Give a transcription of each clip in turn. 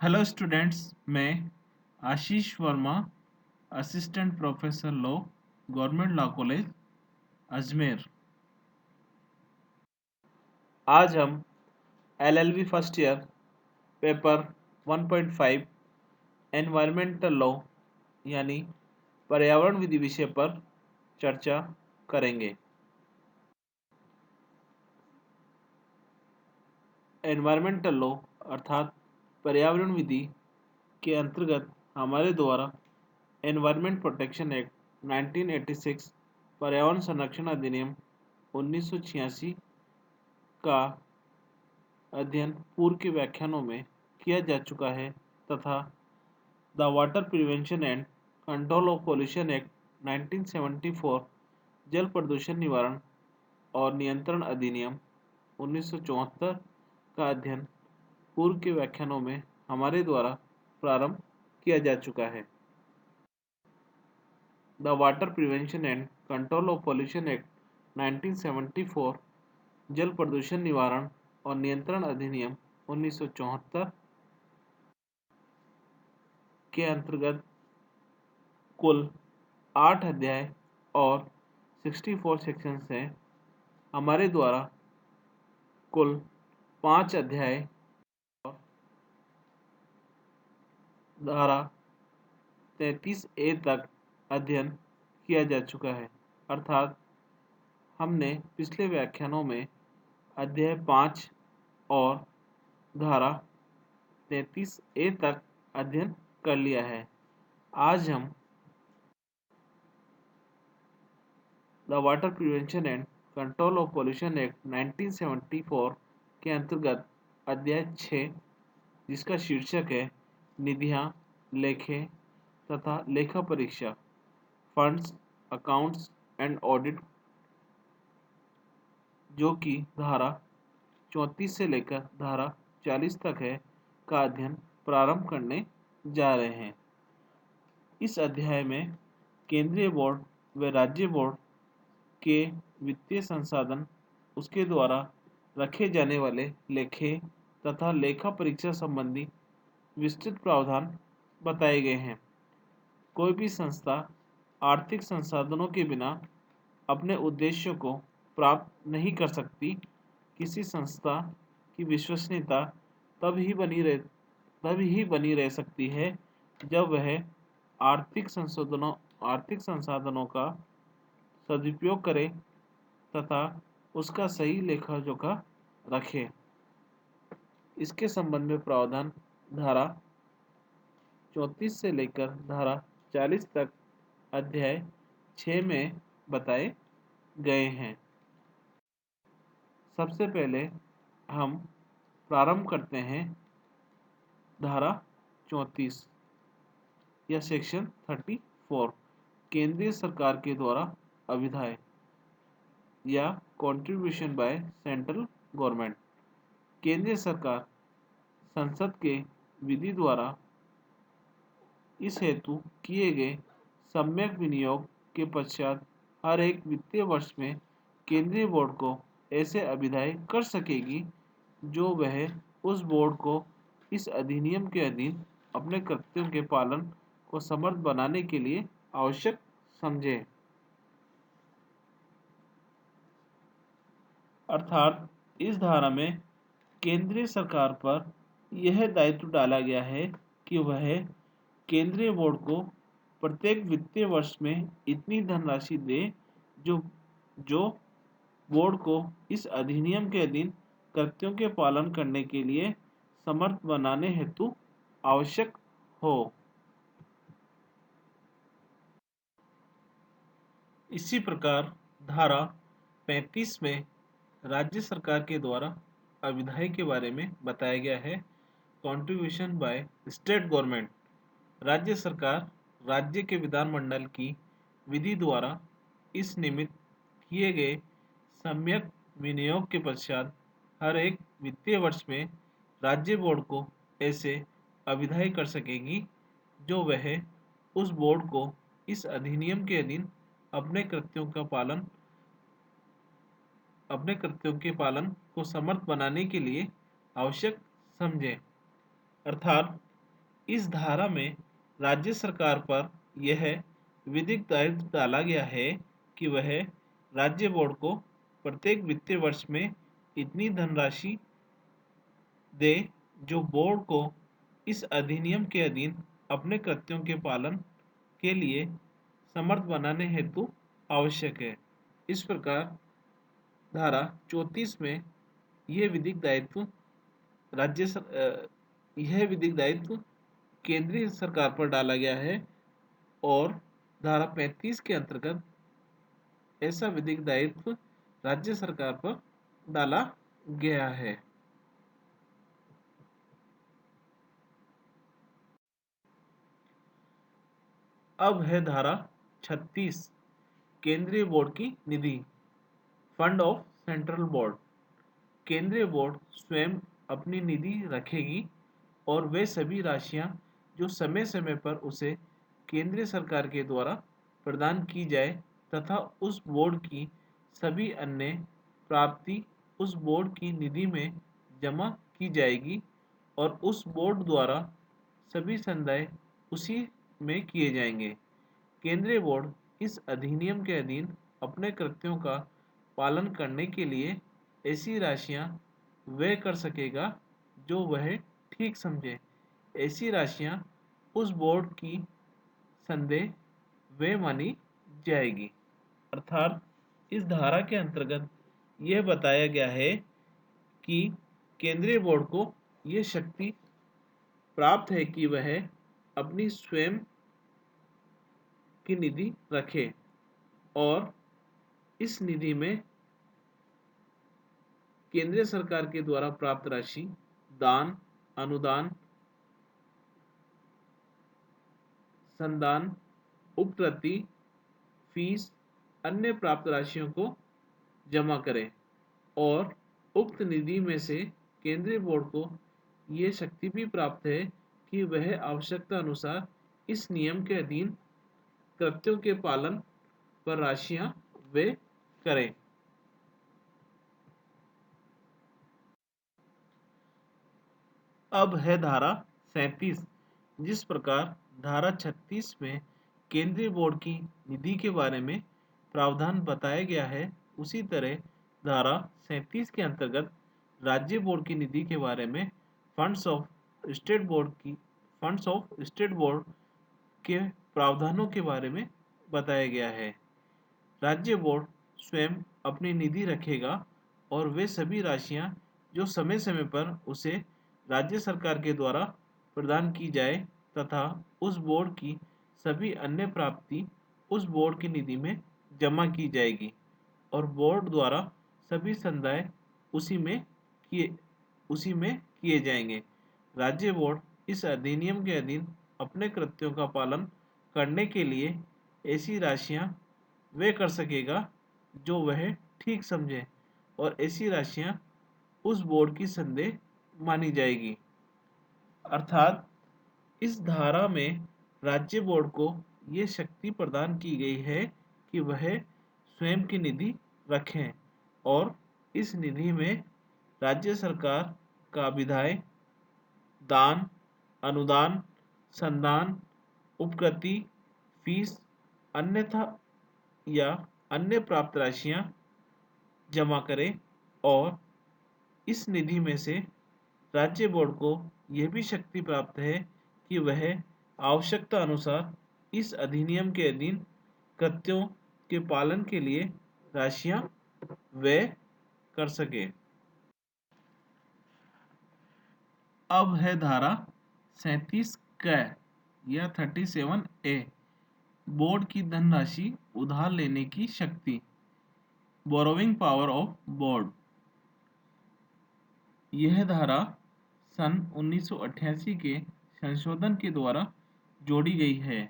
Hello students, मैं Ashish Verma, assistant professor law, government law college, Ajmer. आज हम LLB first year paper 1.5 environmental law यानी पर्यावरण विधि विषय पर चर्चा करेंगे। एनवायरमेंटल लॉ अर्थात पर्यावरण विधि के अंतर्गत हमारे द्वारा एनवायरमेंट प्रोटेक्शन एक्ट 1986, पर्यावरण संरक्षण अधिनियम 1986 का अध्ययन पूर्व के व्याख्यानों में किया जा चुका है तथा the water prevention and control of pollution act 1974, जल प्रदूषण निवारण और नियंत्रण अधिनियम 1974 का अध्ययन पूर्व के व्याख्यानों में हमारे द्वारा प्रारंभ किया जा चुका है। The water prevention and control of pollution act 1974, जल प्रदूषण निवारण और नियंत्रण अधिनियम 1974 के अंतर्गत कुल 8 अध्याय और 64 सेक्शंस हैं। हमारे द्वारा कुल 5 अध्याय और धारा 33A तक अध्ययन किया जा चुका है, अर्थात हमने पिछले व्याख्यानों में अध्याय 5 और धारा 33A तक अध्ययन कर लिया है। आज हम the water prevention and control of pollution act 1974 के अंतर्गत अध्याय 6, जिसका शीर्षक है निधियां, लेखे तथा लेखा परीक्षा, फंड्स, अकाउंट्स एंड ऑडिट, जो कि धारा 34 से लेकर धारा 40 तक है, का अध्ययन प्रारंभ करने जा रहे हैं। इस अध्याय में केंद्रीय बोर्ड व राज्य बोर्ड के वित्तीय संसाधन, उसके द्वारा रखे जाने वाले लेखे तथा लेखा परीक्षा संबंधी विस्तृत प्रावधान बताए गए हैं। कोई भी संस्था आर्थिक संसाधनों के बिना अपने उद्देश्यों को प्राप्त नहीं कर सकती। किसी संस्था की विश्वसनीयता तब ही बनी रह सकती है जब वह आर्थिक संसाधनों का सदुपयोग करे तथा उसका सही लेखा जोखा रखे। इसके संबंध में प्रावधान धारा 34 से लेकर धारा 40 तक अध्याय 6 में बताए गए हैं। सबसे पहले हम प्रारंभ करते हैं धारा 34 या सेक्शन 34, केंद्रीय सरकार के द्वारा अभिधाय या कंट्रीब्यूशन बाय सेंट्रल गवर्नमेंट। केंद्रीय सरकार संसद के विधि द्वारा इस हेतु किए गए सम्यक विनियोग के पश्चात हर एक वित्तीय वर्ष में केंद्रीय बोर्ड को ऐसे अभिधाय कर सकेगी जो वह उस बोर्ड को इस अधिनियम के अधीन अपने कर्तव्यों के पालन को समर्थ बनाने के लिए आवश्यक समझे। अर्थात इस धारा में केंद्रीय सरकार पर यह दायित्व डाला गया है कि वह केंद्रीय बोर्ड को प्रत्येक वित्तीय वर्ष में इतनी धनराशि दे जो जो बोर्ड को इस अधिनियम के अधीन कर्तव्यों के पालन करने के लिए समर्थ बनाने हेतु आवश्यक हो। इसी प्रकार धारा 35 में राज्य सरकार के द्वारा अभिधाय के बारे में बताया गया है। कंट्रीब्यूशन बाय स्टेट गवर्नमेंट, राज्य सरकार राज्य के विधानमंडल की विधि द्वारा इस निमित्त किए गए सम्यक विनियोग के पश्चात हर एक वित्तीय वर्ष में राज्य बोर्ड को ऐसे अभिधाय कर सकेगी जो वह उस बोर्ड को इस अधिनियम के अधीन अपने कृत्यों के पालन को समर्थ बनाने के लिए आवश्यक समझे। अर्थात इस धारा में राज्य सरकार पर यह विधिक दायित्व डाला गया है कि वह राज्य बोर्ड को प्रत्येक वित्तीय वर्ष में इतनी धनराशि दे जो बोर्ड को इस अधिनियम के अधीन अपने कृत्यों के पालन के लिए समर्थ बनाने हेतु आवश्यक है। इस प्रकार धारा 34 में यह विधिक दायित्व यह विधिक दायित्व केंद्रीय सरकार पर डाला गया है और धारा 35 के अंतर्गत ऐसा विधिक दायित्व राज्य सरकार पर डाला गया है। अब है धारा 36 केंद्रीय बोर्ड की निधि, फंड ऑफ सेंट्रल बोर्ड। केंद्रीय बोर्ड स्वयं अपनी निधि रखेगी और वे सभी राशियां जो समय समय पर उसे केंद्रीय सरकार के द्वारा प्रदान की जाए तथा उस बोर्ड की सभी अन्य प्राप्ति उस बोर्ड की निधि में जमा की जाएगी और उस बोर्ड द्वारा सभी संदाय उसी में किए जाएंगे। केंद्रीय बोर्ड इस अधिनियम के अधीन अपने कृत्यों का पालन करने के लिए ऐसी राशियां व्यय कर सकेगा जो वह ठीक समझे। ऐसी राशियां उस बोर्ड की संदेह व्यय मानी जाएगी। अर्थात इस धारा के अंतर्गत यह बताया गया है कि केंद्रीय बोर्ड को यह शक्ति प्राप्त है कि वह अपनी स्वयं की निधि रखे और इस निधि में केंद्रीय सरकार के द्वारा प्राप्त राशि दान, अनुदान, संदान, उपकृति, फीस, अन्य प्राप्त राशियों को जमा करें और उक्त निधि में से केंद्रीय बोर्ड को ये शक्ति भी प्राप्त है कि वह आवश्यकता अनुसार इस नियम के अधीन कृत्यों के पालन पर राशियां व्यय करें। अब है धारा 37 जिस प्रकार धारा 36 में केंद्रीय बोर्ड की निधि के बारे में प्रावधान बताया गया है, उसी तरह धारा 37 के अंतर्गत राज्य बोर्ड की निधि के बारे में फंड्स ऑफ स्टेट बोर्ड के प्रावधानों के बारे में बताया गया है। राज्य बोर्ड स्वयं अपनी निधि रखेगा और वे सभी राशियां जो समय समय पर उसे राज्य सरकार के द्वारा प्रदान की जाए तथा उस बोर्ड की सभी अन्य प्राप्ति उस बोर्ड की निधि में जमा की जाएगी और बोर्ड द्वारा सभी संदाय उसी में किए जाएंगे। राज्य बोर्ड इस अधिनियम के अधीन अपने कृत्यों का पालन करने के लिए ऐसी राशियां व्यय कर सकेगा जो वह ठीक समझे और ऐसी राशियां उस बोर्ड की संदेह मानी जाएगी। अर्थात इस धारा में राज्य बोर्ड को ये शक्ति प्रदान की गई है कि वह स्वयं की निधि रखें और इस निधि में राज्य सरकार का विधाय, दान, अनुदान, संदान, उपकृति, फीस, अन्यथा या अन्य प्राप्त राशियां जमा करें और इस निधि में से राज्य बोर्ड को यह भी शक्ति प्राप्त है कि वह आवश्यकता अनुसार इस अधिनियम के अधीन कृत्यों के पालन के लिए राशियां व्यय कर सके। अब है धारा 37 क या 37A बोर्ड की धनराशि उधार लेने की शक्ति, बोरोविंग पावर ऑफ बोर्ड। यह धारा सन 1988 के संशोधन के द्वारा जोड़ी गई है।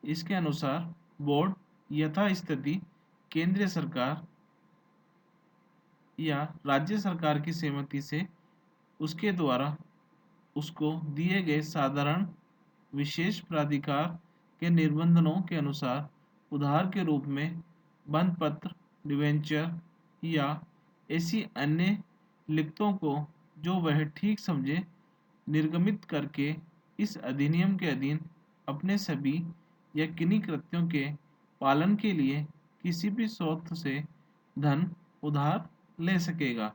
इसके अनुसार बोर्ड यथास्थिति केंद्रीय सरकार या राज्य सरकार की सहमति से उसके द्वारा उसको दिए गए साधारण विशेष प्राधिकार के निबंधनों के अनुसार उधार के रूप में बंध पत्र, डिवेंचर या ऐसी अन्य लिखतों को जो वह ठीक समझे निर्गमित करके इस अधिनियम के अधीन अपने सभी या किन्हीं कृत्यों के पालन के लिए किसी भी स्रोत से धन उधार ले सकेगा।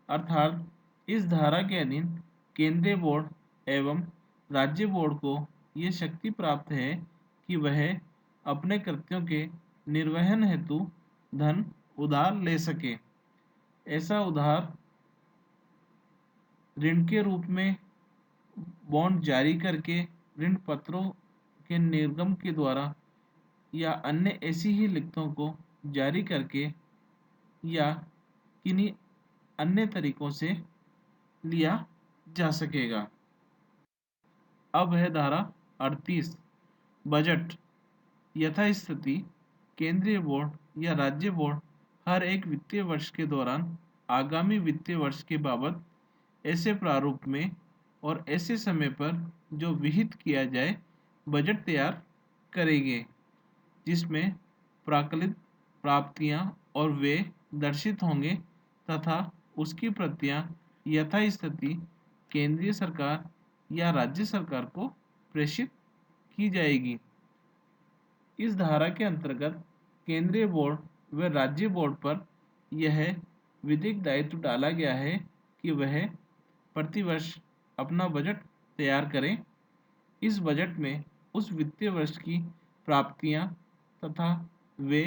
अर्थात इस धारा के अधीन केंद्रीय बोर्ड एवं राज्य बोर्ड को ये शक्ति प्राप्त है कि वह अपने कृत्यों के निर्वहन हेतु धन उधार ले सके। ऐसा उधार ऋण के रूप में, बॉन्ड जारी करके, ऋण पत्रों के निर्गम के द्वारा या अन्य ऐसी ही लिखतों को जारी करके या किन्हीं अन्य तरीकों से लिया जा सकेगा। अब है धारा 38 बजट। यथास्थिति केंद्रीय बोर्ड या राज्य बोर्ड हर एक वित्तीय वर्ष के दौरान आगामी वित्तीय वर्ष के बाबत ऐसे प्रारूप में और ऐसे समय पर जो विहित किया जाए बजट तैयार करेंगे, जिसमें प्राकलित प्राप्तियां और व्यय दर्शित होंगे तथा उसकी प्रतियां यथास्थिति केंद्रीय सरकार या राज्य सरकार को प्रेषित की जाएगी। इस धारा के अंतर्गत केंद्रीय बोर्ड व राज्य बोर्ड पर यह विधिक दायित्व डाला गया है कि वह प्रतिवर्ष अपना बजट तैयार करें। इस बजट में उस वित्तीय वर्ष की प्राप्तियां तथा वे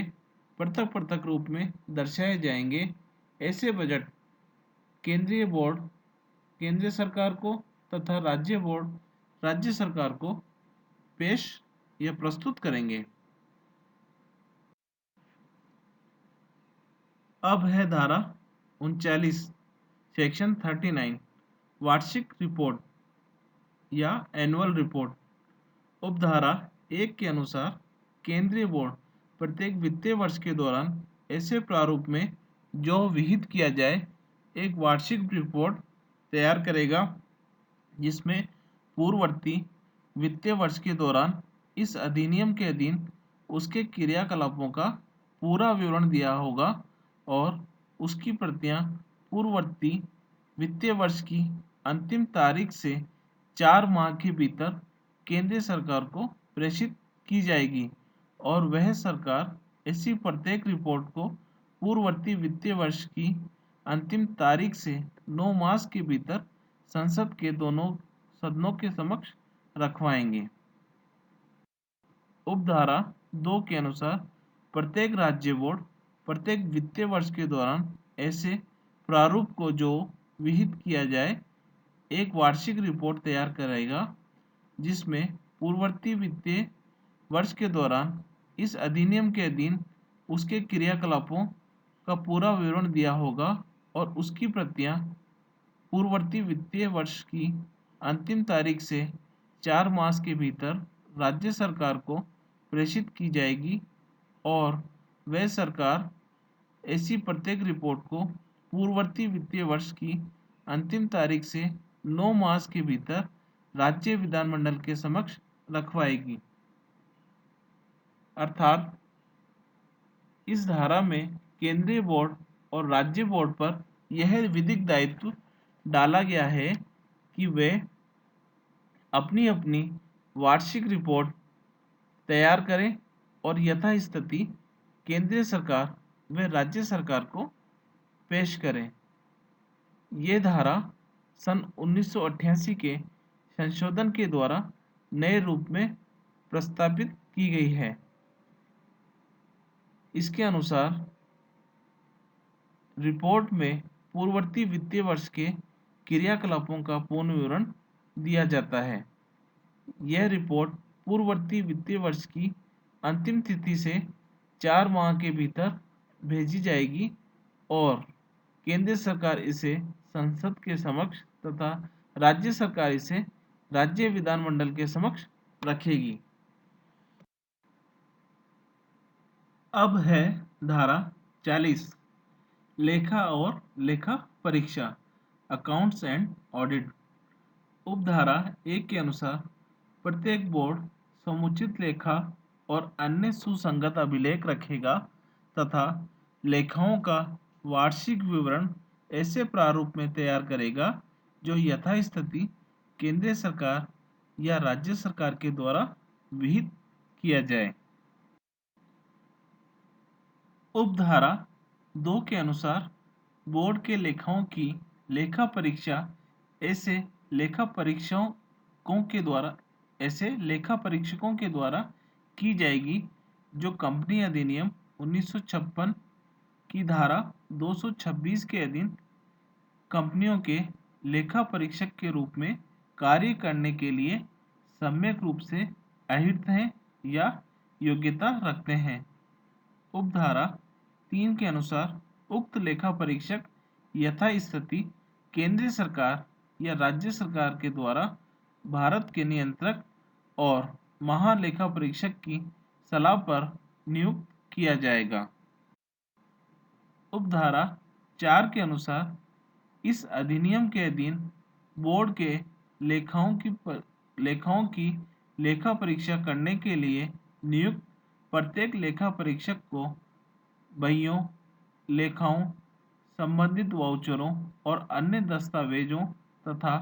पृथक पृथक रूप में दर्शाए जाएंगे। ऐसे बजट केंद्रीय बोर्ड केंद्र सरकार को तथा राज्य बोर्ड राज्य सरकार को पेश या प्रस्तुत करेंगे। अब है धारा 39 सेक्शन 39 वार्षिक रिपोर्ट या एनुअल रिपोर्ट। उपधारा 1 के अनुसार केंद्रीय बोर्ड प्रत्येक वित्तीय वर्ष के दौरान ऐसे प्रारूप में जो विहित किया जाए एक वार्षिक रिपोर्ट तैयार करेगा, जिसमें पूर्ववर्ती वित्तीय वर्ष के दौरान इस अधिनियम के अधीन उसके क्रियाकलापों का पूरा विवरण दिया होगा और उसकी प्रतियां पूर्ववर्ती वित्तीय वर्ष की अंतिम तारीख से 4 माह के भीतर केंद्र सरकार को प्रेषित की जाएगी और वह सरकार ऐसी प्रत्येक रिपोर्ट को पूर्ववर्ती वित्तीय वर्ष की अंतिम तारीख से 9 मास के भीतर संसद के दोनों सदनों के समक्ष रखवाएंगे। उपधारा 2 के अनुसार प्रत्येक राज्य बोर्ड प्रत्येक वित्तीय वर्ष के दौरान ऐसे प्रारूप को जो विहित किया जाए एक वार्षिक रिपोर्ट तैयार करेगा, जिसमें पूर्ववर्ती वित्तीय वर्ष के दौरान इस अधिनियम के अधीन उसके क्रियाकलापों का पूरा विवरण दिया होगा और उसकी प्रतियां पूर्ववर्ती वित्तीय वर्ष की अंतिम तारीख से 4 मास के भीतर राज्य सरकार को प्रेषित की जाएगी और वह सरकार ऐसी प्रत्येक रिपोर्ट को पूर्ववर्ती वित्तीय वर्ष की अंतिम तारीख से 9 मास के भीतर राज्य विधानमंडल के समक्ष रखवाएगी। अर्थात इस धारा में केंद्रीय बोर्ड और राज्य बोर्ड पर यह विधिक दायित्व डाला गया है कि वे अपनी अपनी वार्षिक रिपोर्ट तैयार करें और यथास्थिति केंद्रीय सरकार व राज्य सरकार को पेश करें। ये धारा सन 1988 के संशोधन के द्वारा नए रूप में प्रस्तावित की गई है। इसके अनुसार रिपोर्ट में पूर्ववर्ती वित्तीय वर्ष के क्रियाकलापों का पूर्ण विवरण दिया जाता है। यह रिपोर्ट पूर्ववर्ती वित्तीय वर्ष की अंतिम तिथि से 4 माह के भीतर भेजी जाएगी और केंद्र सरकार इसे संसद के समक्ष तथा राज्य सरकार इसे राज्य विधानमंडल के समक्ष रखेगी। अब है धारा 40 लेखा और लेखा परीक्षा अकाउंट्स एंड ऑडिट। उपधारा 1 के अनुसार प्रत्येक बोर्ड समुचित लेखा और अन्य सुसंगत अभिलेख रखेगा तथा लेखाओं का वार्षिक विवरण ऐसे प्रारूप में तैयार करेगा जो यथास्थिति केंद्रीय सरकार या राज्य सरकार के द्वारा विहित किया जाए। उपधारा 2 के अनुसार बोर्ड के लेखाओं की लेखा परीक्षा ऐसे लेखा परीक्षकों के द्वारा की जाएगी जो कंपनी अधिनियम 1956 की धारा 226 के अधीन कंपनियों के लेखा परीक्षक के रूप में कार्य करने के लिए सम्यक रूप से अहिर्त हैं या योग्यता रखते हैं। उपधारा 3 के अनुसार उक्त लेखा परीक्षक यथास्थिति केंद्रीय सरकार या राज्य सरकार के द्वारा भारत के नियंत्रक और महालेखा परीक्षक की सलाह पर नियुक्त किया जाएगा। उपधारा 4 के अनुसार इस अधिनियम के अधीन बोर्ड के लेखाओं की लेखा परीक्षा करने के लिए नियुक्त प्रत्येक लेखा परीक्षक को बहियों, लेखाओं, संबंधित वाउचरों और अन्य दस्तावेजों तथा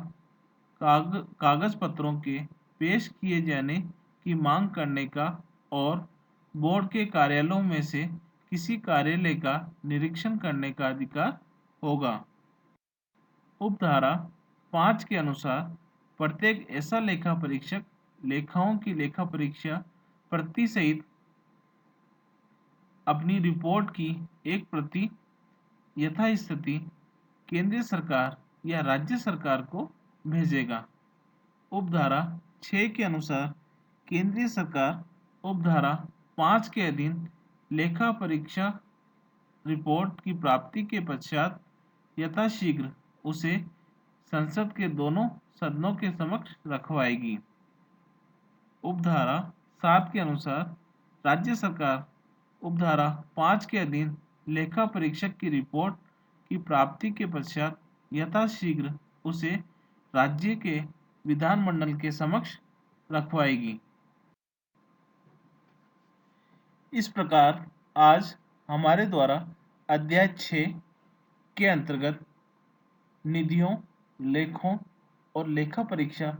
कागज पत्रों के पेश किए जाने की मांग करने का और बोर्ड के कार्यालयों में से किसी कार्यालय का निरीक्षण करने का अधिकार होगा। उपधारा 5 के अनुसार प्रत्येक ऐसा लेखा परीक्षक लेखाओं की लेखा परीक्षा प्रति सहित अपनी रिपोर्ट की एक प्रति यथास्थिति केंद्रीय सरकार या राज्य सरकार को भेजेगा। उपधारा 6 के अनुसार केंद्रीय सरकार उपधारा 5 के अधीन लेखा परीक्षा रिपोर्ट की प्राप्ति के पश्चात यथाशीघ्र उसे संसद के दोनों सदनों के समक्ष रखवाएगी। उपधारा 7 के अनुसार राज्य सरकार उपधारा 5 के अधीन लेखा परीक्षक की रिपोर्ट की प्राप्ति के पश्चात यथाशीघ्र उसे राज्य के विधानमंडल के समक्ष रखवाएगी। इस प्रकार आज हमारे द्वारा अध्याय 6 के अंतर्गत निधियों, लेखों और लेखा परीक्षा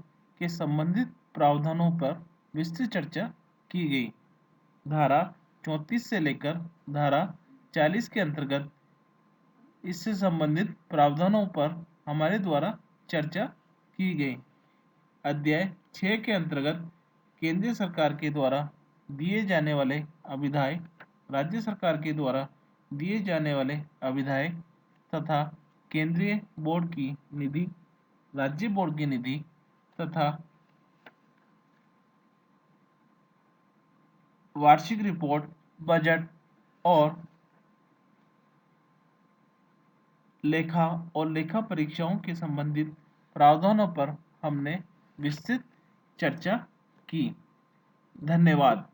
के संबंधित प्रावधानों पर विस्तृत चर्चा की गई। धारा 34 से लेकर धारा 40 के अंतर्गत इससे संबंधित प्रावधानों पर हमारे द्वारा चर्चा की गई। अध्याय 6 के अंतर्गत केंद्रीय सरकार के द्वारा दिए जाने वाले अभिधाय, राज्य सरकार के द्वारा दिए जाने वाले अभिधाय तथा केंद्रीय बोर्ड की निधि, राज्य बोर्ड की निधि तथा वार्षिक रिपोर्ट, बजट और लेखा परीक्षाओं के संबंधित प्रावधानों पर हमने विस्तृत चर्चा की। धन्यवाद।